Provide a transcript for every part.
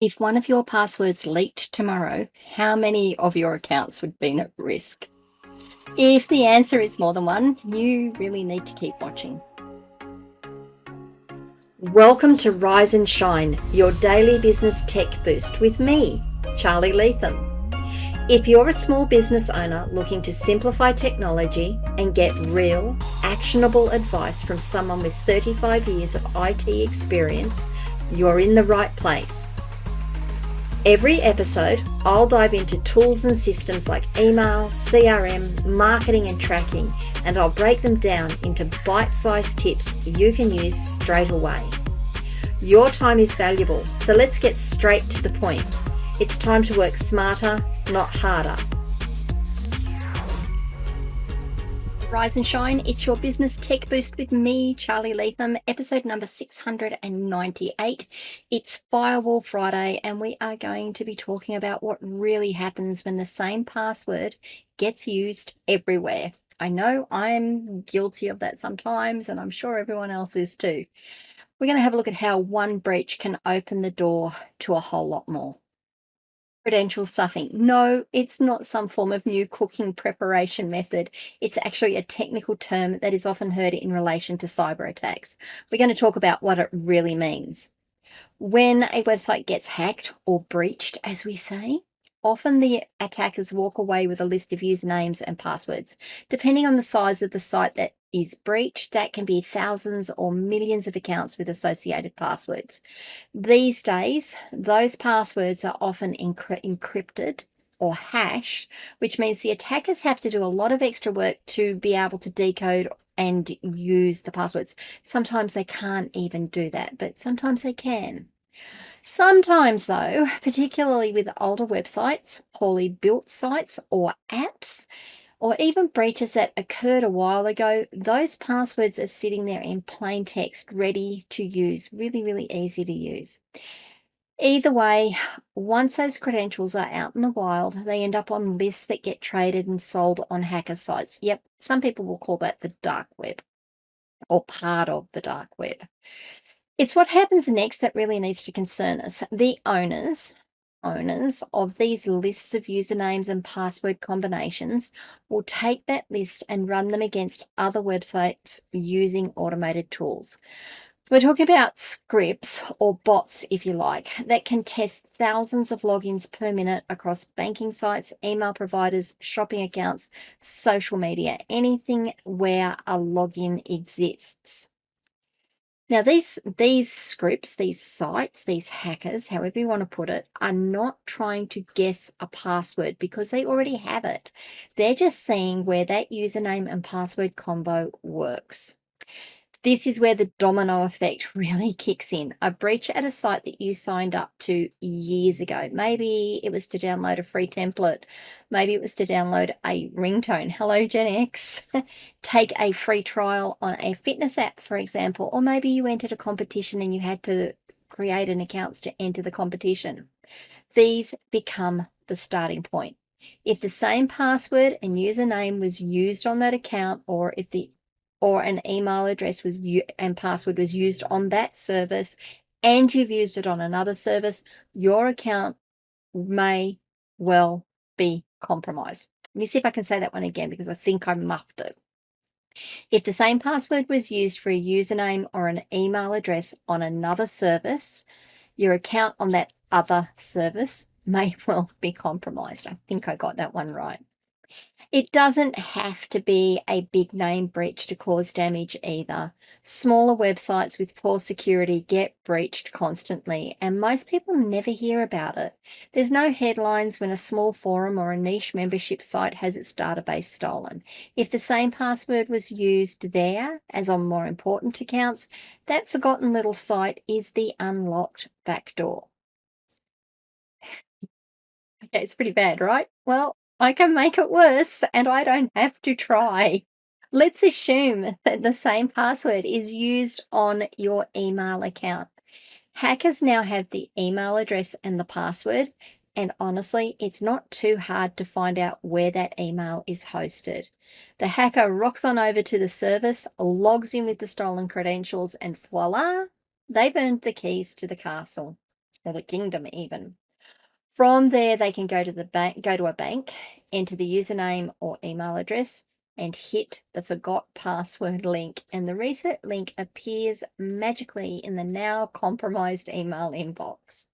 If one of your passwords leaked tomorrow, how many of your accounts would be at risk? If the answer is more than one, you really need to keep watching. Welcome to Rise and Shine, your daily business tech boost with me, Charly Leetham. If you're a small business owner looking to simplify technology and get real, actionable advice from someone with 35 years of IT experience, you're in the right place. Every episode, I'll dive into tools and systems like email, CRM, marketing and tracking, and I'll break them down into bite-sized tips you can use straight away. Your time is valuable, so let's get straight to the point. It's time to work smarter, not harder. Rise and Shine, it's your business tech boost with me, Charly Leetham, episode number 698. It's Firewall Friday, and we are going to be talking about what really happens when the same password gets used everywhere. I know I'm guilty of that sometimes, and I'm sure everyone else is too. We're going to have a look at how one breach can open the door to a whole lot more. Credential stuffing. No, it's not some form of new cooking preparation method. It's actually a technical term that is often heard in relation to cyber attacks. We're going to talk about what it really means. When a website gets hacked or breached, as we say, often the attackers walk away with a list of usernames and passwords. Depending on the size of the site that is breached, that can be thousands or millions of accounts with associated passwords. These days, those passwords are often encrypted or hashed, which means the attackers have to do a lot of extra work to be able to decode and use the passwords. Sometimes they can't even do that, but sometimes they can. Sometimes, though, particularly with older websites, poorly built sites, or apps, or even breaches that occurred a while ago, those passwords are sitting there in plain text, ready to use, really, really easy to use. Either way, once those credentials are out in the wild, they end up on lists that get traded and sold on hacker sites. Yep, some people will call that the dark web, or part of the dark web. It's what happens next that really needs to concern us. The owners of these lists of usernames and password combinations will take that list and run them against other websites using automated tools. We're talking about scripts or bots, if you like, that can test thousands of logins per minute across banking sites, email providers, shopping accounts, social media, anything where a login exists. Now, these scripts, these sites, these hackers, however you want to put it, are not trying to guess a password because they already have it. They're just seeing where that username and password combo works. This is where the domino effect really kicks in. A breach at a site that you signed up to years ago. Maybe it was to download a free template. Maybe it was to download a ringtone. Hello, Gen X. Take a free trial on a fitness app, for example. Or maybe you entered a competition and you had to create an account to enter the competition. These become the starting point. If the same password and username was used on that account, or an email address and password was used on that service, and you've used it on another service, your account may well be compromised. Let me see if I can say that one again because I think I muffed it. If the same password was used for a username or an email address on another service, your account on that other service may well be compromised. I think I got that one right. It doesn't have to be a big name breach to cause damage either. Smaller websites with poor security get breached constantly, and most people never hear about it. There's no headlines when a small forum or a niche membership site has its database stolen. If the same password was used there as on more important accounts, that forgotten little site is the unlocked backdoor. Okay, it's pretty bad, right? Well, I can make it worse and I don't have to try. Let's assume that the same password is used on your email account. Hackers now have the email address and the password, and honestly, it's not too hard to find out where that email is hosted. The hacker rocks on over to the service, logs in with the stolen credentials, and voila, they've earned the keys to the castle. or the kingdom even. From there, they can go to a bank, enter the username or email address, and hit the forgot password link. And the reset link appears magically in the now compromised email inbox,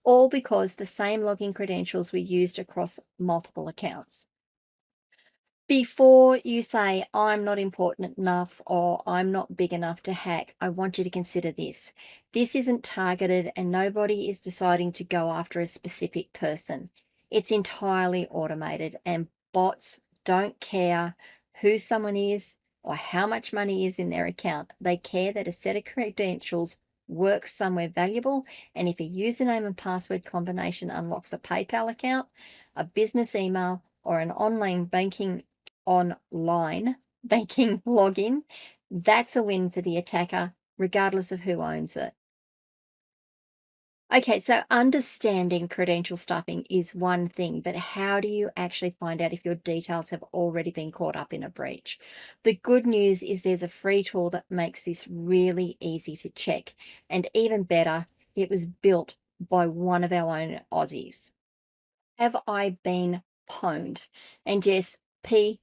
all because the same login credentials were used across multiple accounts. Before you say, I'm not important enough or I'm not big enough to hack, I want you to consider this. This isn't targeted and nobody is deciding to go after a specific person. It's entirely automated and bots don't care who someone is or how much money is in their account. They care that a set of credentials works somewhere valuable, and if a username and password combination unlocks a PayPal account, a business email, or an online banking login, that's a win for the attacker, regardless of who owns it. Okay, so understanding credential stuffing is one thing, but how do you actually find out if your details have already been caught up in a breach? The good news is there's a free tool that makes this really easy to check. And even better, it was built by one of our own Aussies. Have I Been Pwned? And yes, Pwned.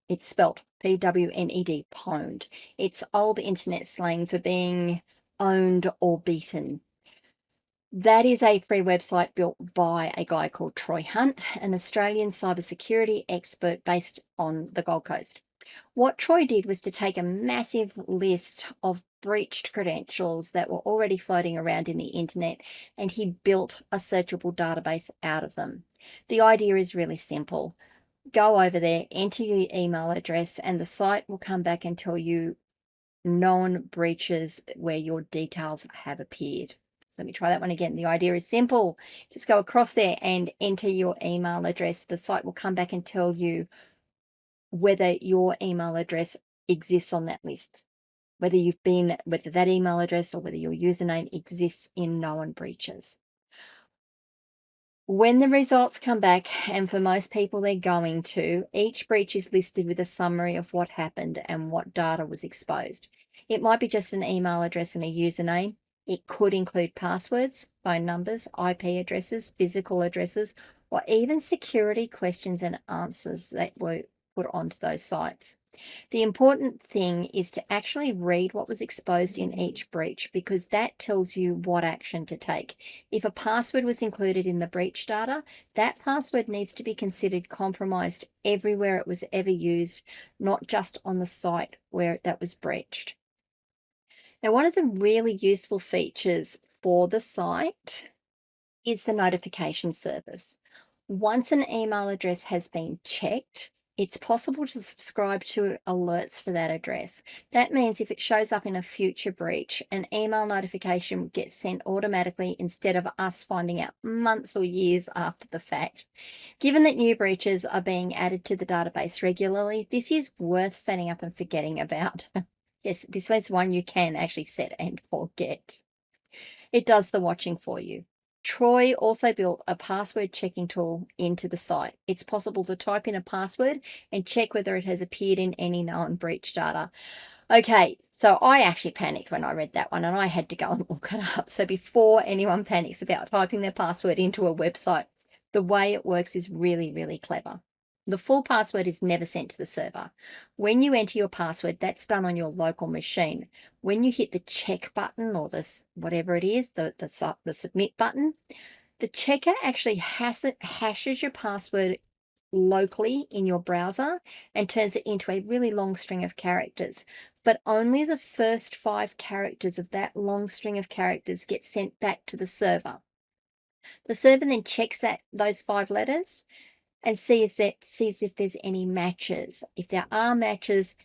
It's spelt Pwned, pwned. It's old internet slang for being owned or beaten. That is a free website built by a guy called Troy Hunt, an Australian cybersecurity expert based on the Gold Coast. What Troy did was to take a massive list of breached credentials that were already floating around in the internet, and he built a searchable database out of them. The idea is really simple. Go over there, enter your email address, and the site will come back and tell you known breaches where your details have appeared. So let me try that one again. The idea is simple. Just go across there and enter your email address. The site will come back and tell you whether your email address exists on that list, whether that email address or whether your username exists in known breaches. When the results come back, and for most people they're going to, each breach is listed with a summary of what happened and what data was exposed. It might be just an email address and a username. It could include passwords, phone numbers, IP addresses, physical addresses, or even security questions and answers that were put onto those sites. The important thing is to actually read what was exposed in each breach, because that tells you what action to take. If a password was included in the breach data, that password needs to be considered compromised everywhere it was ever used, not just on the site where that was breached. Now, one of the really useful features for the site is the notification service. Once an email address has been checked, it's possible to subscribe to alerts for that address. That means if it shows up in a future breach, an email notification gets sent automatically instead of us finding out months or years after the fact. Given that new breaches are being added to the database regularly, this is worth setting up and forgetting about. Yes, this is one you can actually set and forget. It does the watching for you. Troy also built a password checking tool into the site. It's possible to type in a password and check whether it has appeared in any known breach data. Okay, so I actually panicked when I read that one and I had to go and look it up. So before anyone panics about typing their password into a website, the way it works is really, really clever. The full password is never sent to the server. When you enter your password, that's done on your local machine. When you hit the check button or this, whatever it is, the submit button, the checker actually hashes your password locally in your browser and turns it into a really long string of characters. But only the first 5 characters of that long string of characters get sent back to the server. The server then checks those 5 letters and sees if there's any matches. If there are matches,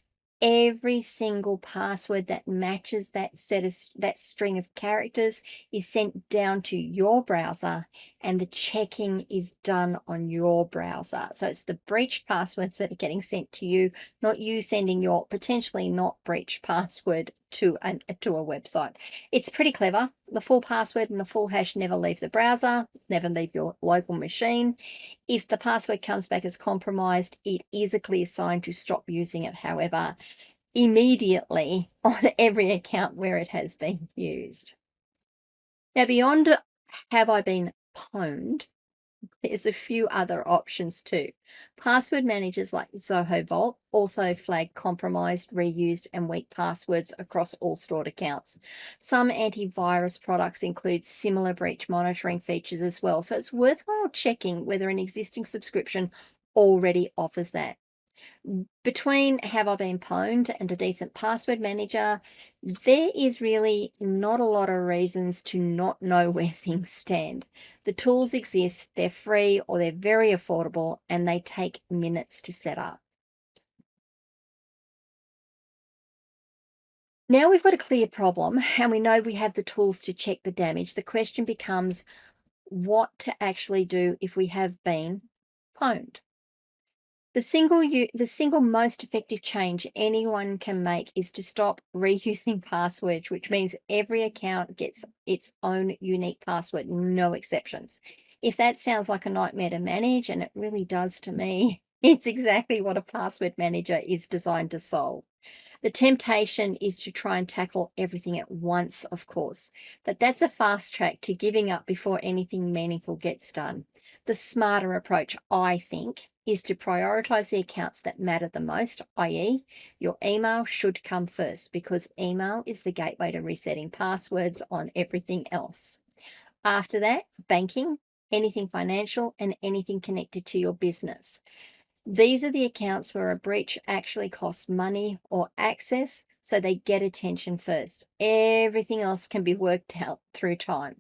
every single password that matches that string of characters is sent down to your browser, and the checking is done on your browser. So it's the breached passwords that are getting sent to you, not you sending your potentially not breached password to a website. It's pretty clever. The full password and the full hash never leave the browser, never leave your local machine. If the password comes back as compromised, it is a clear sign to stop using it, however, immediately on every account where it has been used. Now, beyond Have I Been Pwned, there's a few other options too. Password managers like Zoho Vault also flag compromised, reused, and weak passwords across all stored accounts. Some antivirus products include similar breach monitoring features as well, so it's worthwhile checking whether an existing subscription already offers that. Between Have I Been Pwned and a decent password manager, there is really not a lot of reasons to not know where things stand. The tools exist, they're free or they're very affordable, and they take minutes to set up. Now we've got a clear problem and we know we have the tools to check the damage. The question becomes what to actually do if we have been pwned. The single most effective change anyone can make is to stop reusing passwords, which means every account gets its own unique password, no exceptions. If that sounds like a nightmare to manage, and it really does to me, it's exactly what a password manager is designed to solve. The temptation is to try and tackle everything at once, of course, but that's a fast track to giving up before anything meaningful gets done. The smarter approach, I think, is to prioritize the accounts that matter the most, i.e., your email should come first because email is the gateway to resetting passwords on everything else. After that, banking, anything financial, and anything connected to your business. These are the accounts where a breach actually costs money or access, so they get attention first. Everything else can be worked out through time.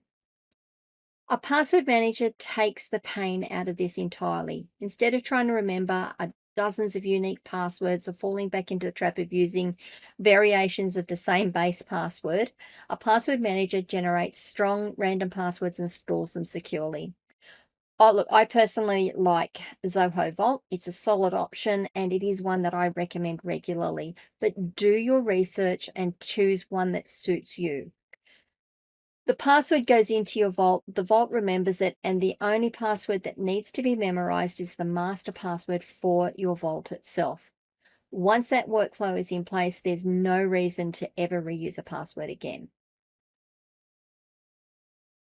A password manager takes the pain out of this entirely. Instead of trying to remember dozens of unique passwords or falling back into the trap of using variations of the same base password, a password manager generates strong random passwords and stores them securely. Oh, look, I personally like Zoho Vault. It's a solid option and it is one that I recommend regularly. But do your research and choose one that suits you. The password goes into your vault, the vault remembers it, and the only password that needs to be memorized is the master password for your vault itself. Once that workflow is in place, there's no reason to ever reuse a password again.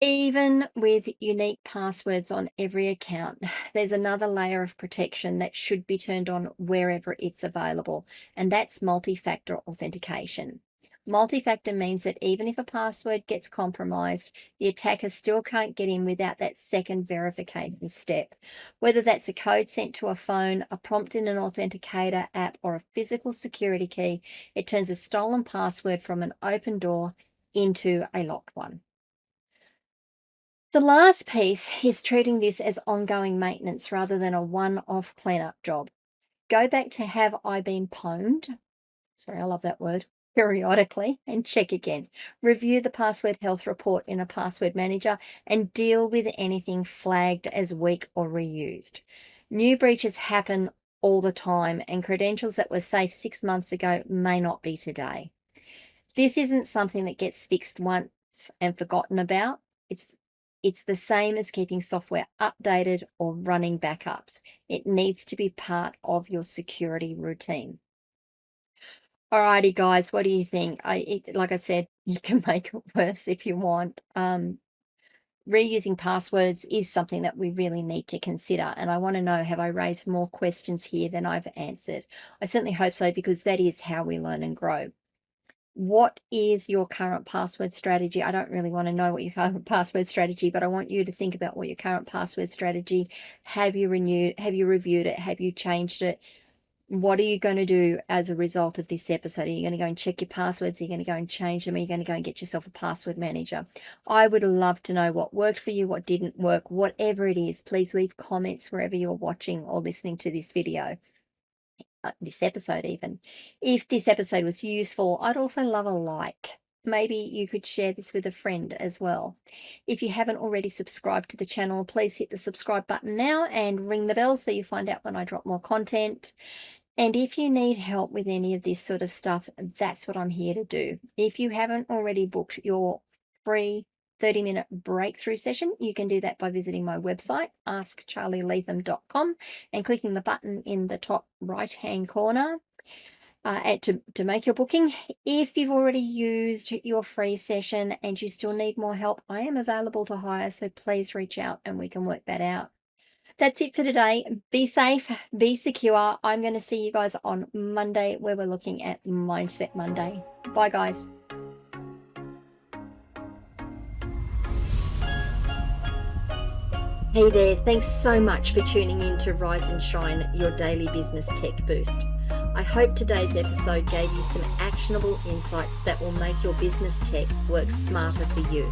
Even with unique passwords on every account, there's another layer of protection that should be turned on wherever it's available, and that's multi-factor authentication. Multi-factor means that even if a password gets compromised, the attacker still can't get in without that second verification step. Whether that's a code sent to a phone, a prompt in an authenticator app, or a physical security key, it turns a stolen password from an open door into a locked one. The last piece is treating this as ongoing maintenance rather than a one-off cleanup job. Go back to Have I Been Pwned? Sorry, I love that word. Periodically and check again. Review the password health report in a password manager and deal with anything flagged as weak or reused. New breaches happen all the time, and credentials that were safe 6 months ago may not be today. This isn't something that gets fixed once and forgotten about. It's the same as keeping software updated or running backups. It needs to be part of your security routine. Alrighty, guys, what do you think? Like I said, you can make it worse if you want. Reusing passwords is something that we really need to consider. And I want to know, have I raised more questions here than I've answered? I certainly hope so, because that is how we learn and grow. What is your current password strategy? I don't really want to know what your current password strategy, but I want you to think about what your current password strategy. Have you renewed? Have you reviewed it? Have you changed it? What are you going to do as a result of this episode? Are you going to go and check your passwords? Are you going to go and change them? Are you going to go and get yourself a password manager? I would love to know what worked for you, what didn't work, whatever it is. Please leave comments wherever you're watching or listening to this video. This episode even. If this episode was useful, I'd also love a like. Maybe you could share this with a friend as well. If you haven't already subscribed to the channel, please hit the subscribe button now and ring the bell so you find out when I drop more content. And if you need help with any of this sort of stuff, that's what I'm here to do. If you haven't already booked your free 30-minute breakthrough session, you can do that by visiting my website, askcharlyleetham.com, and clicking the button in the top right-hand corner. to make your booking. If you've already used your free session and you still need more help, I am available to hire, so please reach out and we can work that out. That's it for today. Be safe, be secure. I'm going to see you guys on Monday, where we're looking at Mindset Monday. Bye, guys. Hey there, thanks so much for tuning in to Rise and Shine, your daily business tech boost. I hope today's episode gave you some actionable insights that will make your business tech work smarter for you.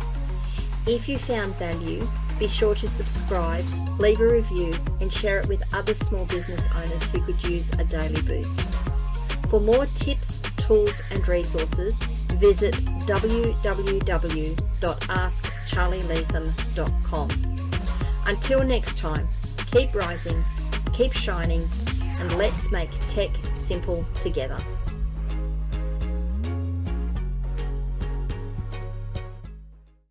If you found value, be sure to subscribe, leave a review, and share it with other small business owners who could use a daily boost. For more tips, tools, and resources, visit www.askcharlyleetham.com. Until next time, keep rising, keep shining, and let's make tech simple together.